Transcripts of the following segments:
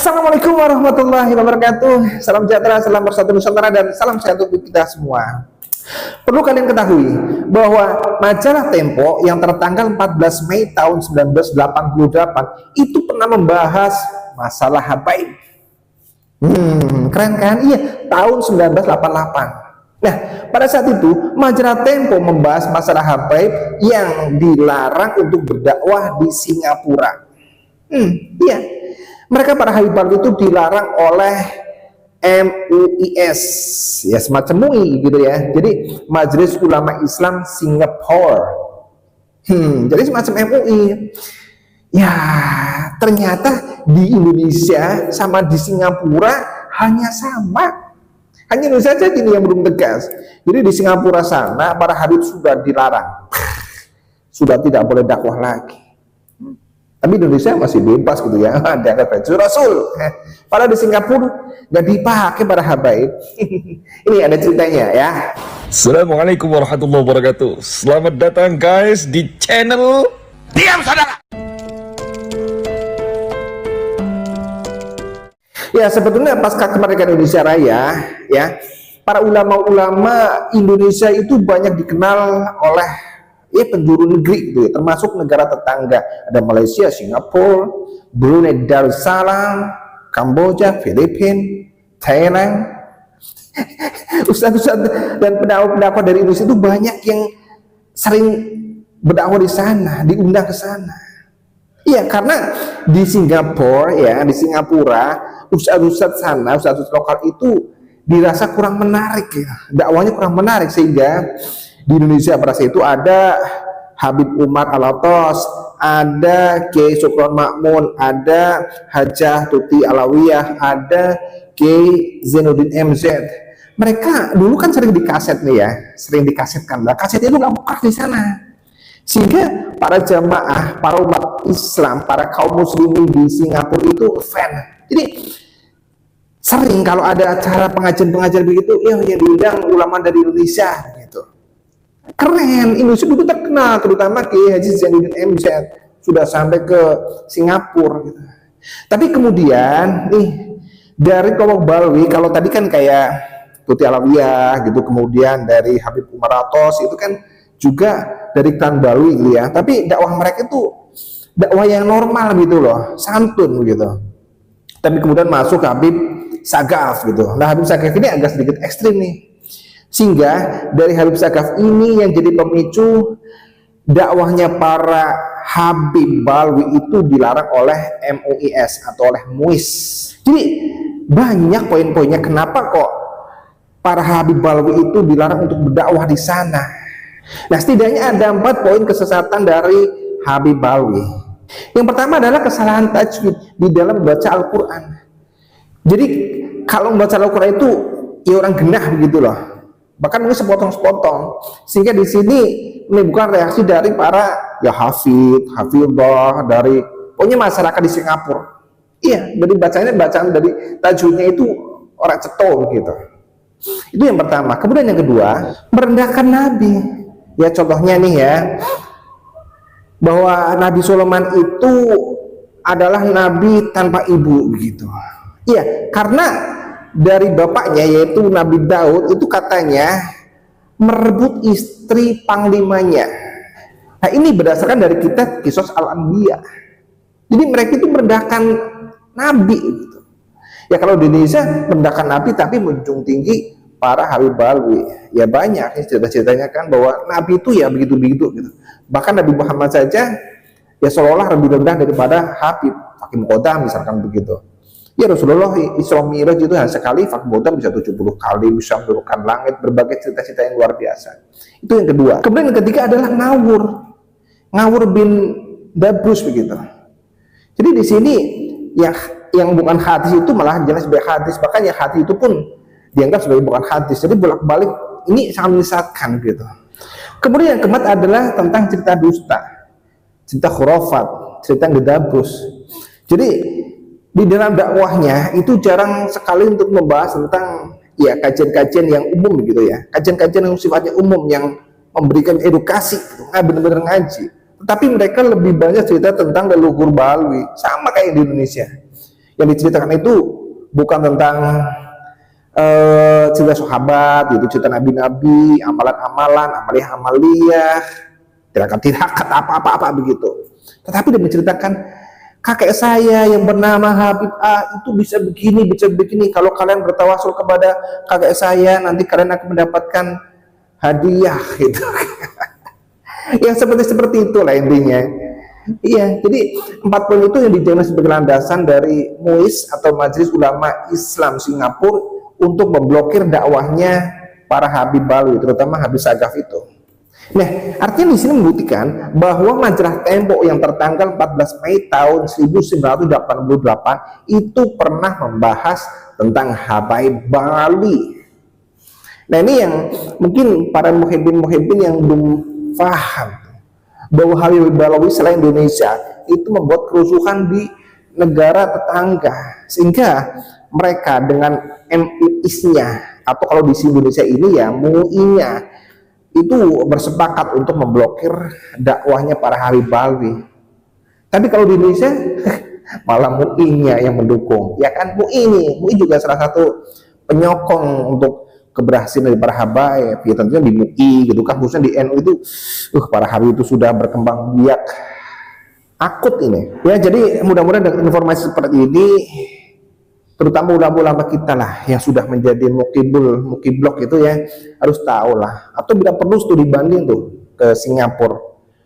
Assalamualaikum warahmatullahi wabarakatuh. Salam sejahtera, salam bersatu Nusantara, dan salam sehat untuk kita semua. Perlu kalian ketahui bahwa majalah Tempo yang tertanggal 14 Mei tahun 1988 itu pernah membahas masalah habaib. Keren kan? Iya, tahun 1988. Nah, pada saat itu majalah Tempo membahas masalah habaib yang dilarang untuk berdakwah di Singapura. Iya, mereka para habib itu dilarang oleh MUIS, ya semacam MUI gitu ya. Jadi Majelis Ulama Islam Singapura. Jadi semacam MUI. Ya, ternyata di Indonesia sama di Singapura hanya sama. Hanya Indonesia saja ini yang belum tegas. Jadi di Singapura sana para habib sudah dilarang, sudah tidak boleh dakwah lagi. Tapi Indonesia masih bebas gitu ya, dianggap baju Rasul. Padahal di Singapura nggak dipakai para habaib. Ini ada ceritanya ya. Assalamualaikum warahmatullahi wabarakatuh. Selamat datang guys di channel Diam Saudara. Ya, sebetulnya pasca kemerdekaan Indonesia Raya ya, para ulama-ulama Indonesia itu banyak dikenal oleh penjuru negeri gitu ya, termasuk negara tetangga. Ada Malaysia, Singapura, Brunei Darussalam, Kamboja, Filipina, Thailand. Ustaz-ustaz dan pendakwah dari Indonesia itu banyak yang sering berdakwah di sana, diundang ke sana. Iya, karena di Singapura ya, di Singapura ustaz-ustaz sana, ustaz-ustaz lokal itu dirasa kurang menarik ya, dakwahnya kurang menarik, sehingga di Indonesia pada saat itu ada Habib Umar Alatos, ada Kiai Sukron Makmun, ada Hajah Tuti Alawiyah, ada Kiai Zainuddin MZ. Mereka dulu kan sering dikaset nih ya, sering dikasetkan. Lah kaset itu nggak bekas di sana, sehingga para jamaah, para umat Islam, para kaum muslimin di Singapura itu fan. Jadi sering kalau ada acara pengajian-pengajian begitu, ya yang diundang ulama dari Indonesia gitu. Keren, Indonesia dulu terkenal, terutama Kiai Haji Zainuddin MZ sudah sampai ke Singapura gitu. Tapi kemudian nih dari kelompok Balwi, kalau tadi kan kayak Tuti Alawiyah gitu, kemudian dari Habib Umar Atos itu kan juga dari klan Balwi gitu ya. Tapi dakwah mereka itu dakwah yang normal gitu loh, santun gitu. Tapi kemudian masuk Habib Sagaf gitu. Nah, Habib Sagaf ini agak sedikit ekstrim nih. Sehingga dari Habib Sagaf ini yang jadi pemicu dakwahnya para Habib Balwi itu dilarang oleh MUIS atau oleh MUIS. Jadi banyak poin-poinnya kenapa kok para Habib Balwi itu dilarang untuk berdakwah di sana. Nah, setidaknya ada 4 poin kesesatan dari Habib Balwi. Yang pertama adalah kesalahan tajwid di dalam membaca Al-Quran. Jadi kalau membaca Al-Quran itu ya orang genah begitu loh, bahkan mungkin sepotong-sepotong, sehingga di sini menimbulkan reaksi dari para ya hafidhah dari pokoknya masyarakat di Singapura. Iya, jadi bacaan dari tajwidnya itu orang ceto gitu. Itu yang pertama. Kemudian yang kedua, merendahkan Nabi. Ya contohnya nih ya, bahwa Nabi Sulaiman itu adalah nabi tanpa ibu begitu. Iya, karena dari bapaknya yaitu Nabi Daud itu katanya merebut istri panglimanya. Nah, ini berdasarkan dari kitab Qisas Al-Anbiya. Jadi mereka itu merendahkan Nabi gitu. Ya kalau di Indonesia merendahkan Nabi tapi menjunjung tinggi para Habib Balwi. Ya banyak cerita-ceritanya kan bahwa Nabi itu ya begitu-begitu gitu. Bahkan Nabi Muhammad saja ya seolah-olah lebih rendah daripada Habib Hakim Qodam misalkan begitu. Ya Rasulullah Isra Mi'raj itu hanya sekali, Hakim Qodam bisa 70 kali, bisa menurunkan langit, berbagai cerita-cerita yang luar biasa. Itu yang kedua. Kemudian yang ketiga adalah Ngawur bin Dabrus begitu. Jadi di sini yang bukan hadis itu malah jelas sebagai hadis, bahkan yang hadis itu pun dianggap sebagai bukan hadis. Jadi bolak-balik ini sangat menyesatkan gitu. Kemudian yang keempat adalah tentang cerita dusta, cerita khurafat, cerita gedabrus. Jadi di dalam dakwahnya itu jarang sekali untuk membahas tentang ya kajian-kajian yang umum gitu ya, kajian-kajian yang sifatnya umum yang memberikan edukasi gitu, benar-benar ngaji. Tetapi mereka lebih banyak cerita tentang leluhur Balwi, sama kayak di Indonesia. Yang diceritakan itu bukan tentang cerita sahabat, gitu, cerita nabi-nabi, amalan-amalan, amaliyah-amaliyah, tirakat-tirakat, apa-apa begitu. Tetapi dia menceritakan kakek saya yang bernama Habib A itu bisa begini, bisa begini. Kalau kalian bertawasul kepada kakek saya, nanti kalian akan mendapatkan hadiah, gitu. Yang seperti itulah intinya. Iya, jadi 4 poin itu yang dijadikan sebagai landasan dari MUIS atau Majelis Ulama Islam Singapura untuk memblokir dakwahnya para Habib Balwi, terutama Habib Sagaf itu. Nah, artinya di sini membuktikan bahwa majalah Tempo yang tertanggal 14 Mei tahun 1988 itu pernah membahas tentang Habib Balwi. Nah, ini yang mungkin para muhibbin yang belum paham bahwa Habib Balwi selain Indonesia itu membuat kerusuhan di negara tetangga, sehingga mereka dengan MUIS-nya atau kalau di Indonesia ini ya MUI-nya itu bersepakat untuk memblokir dakwahnya para Habib Balwi. Tapi kalau di Indonesia malah MUI-nya yang mendukung. Ya kan, MUI juga salah satu penyokong untuk keberhasilan dari para habaib. Ya tentunya di MUI gitu kan, khususnya di NU itu para Habib itu sudah berkembang biak akut ini. Ya, jadi mudah-mudahan dengan informasi seperti ini, terutama ulama-ulama kita lah yang sudah menjadi mukiblok itu ya harus tahu lah, atau bila perlu studi banding tuh ke Singapura.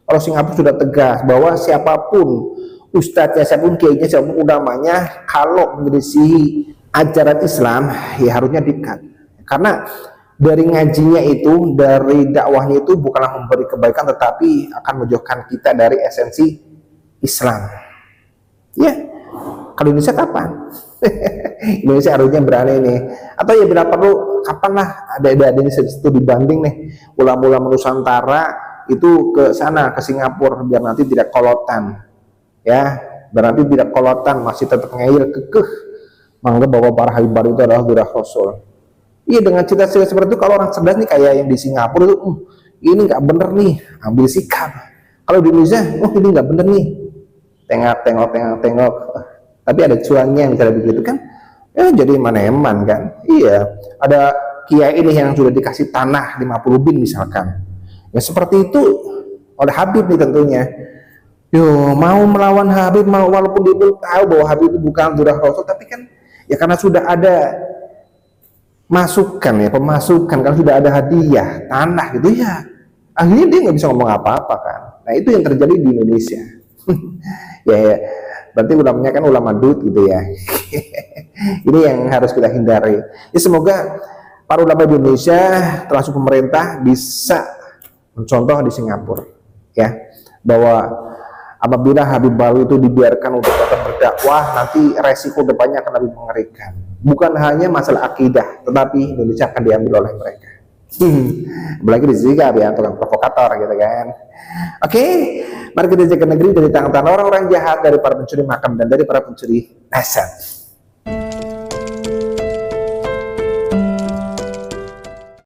Kalau Singapura sudah tegas bahwa siapapun ustadznya, siapapun kiainya, siapapun ulamanya, kalau menyelisih ajaran Islam ya harusnya dikat, karena dari ngajinya itu, dari dakwahnya itu bukanlah memberi kebaikan, tetapi akan menjauhkan kita dari esensi Islam. Ya, kalau Indonesia kapan? Indonesia harusnya berani nih, atau ya bila perlu kapan lah ada ini studi banding nih ulama-ulama Nusantara itu ke sana, ke Singapura, biar nanti tidak kolotan ya, biar nanti tidak kolotan, masih tetap ngeyel kekeh menganggap bahwa para Habib Balwi itu adalah durah Rasul. Iya, dengan cita-cita seperti itu kalau orang cerdas nih kayak yang di Singapura itu ini nggak bener nih, ambil sikap. Kalau di Indonesia ini nggak bener nih, tengok, tapi ada cuannya misalnya begitu kan, ya jadi eman-eman kan. Iya, ada kiai ini yang sudah dikasih tanah 50 bin misalkan, ya seperti itu oleh Habib nih tentunya. Yo, mau melawan Habib, mau walaupun dia belum tahu bahwa Habib itu bukan durah Rasul, tapi kan ya karena sudah ada masukan ya, pemasukan, kan sudah ada hadiah tanah gitu ya, akhirnya dia nggak bisa ngomong apa-apa kan. Nah, itu yang terjadi di Indonesia. ya, berarti ulamanya kan ulama duit gitu ya. Ini yang harus kita hindari. Ya, semoga para ulama Indonesia termasuk pemerintah bisa mencontoh di Singapura ya, bahwa apabila Habib Balwi itu dibiarkan untuk tetap berdakwah, nanti resiko depannya akan lebih mengerikan. Bukan hanya masalah akidah, tetapi Indonesia akan diambil oleh mereka. Apalagi di sini ya, tukang provokator gitu kan. Oke, mari kita jaga negeri dari tangan-tangan orang-orang jahat, dari para pencuri makam dan dari para pencuri nasab.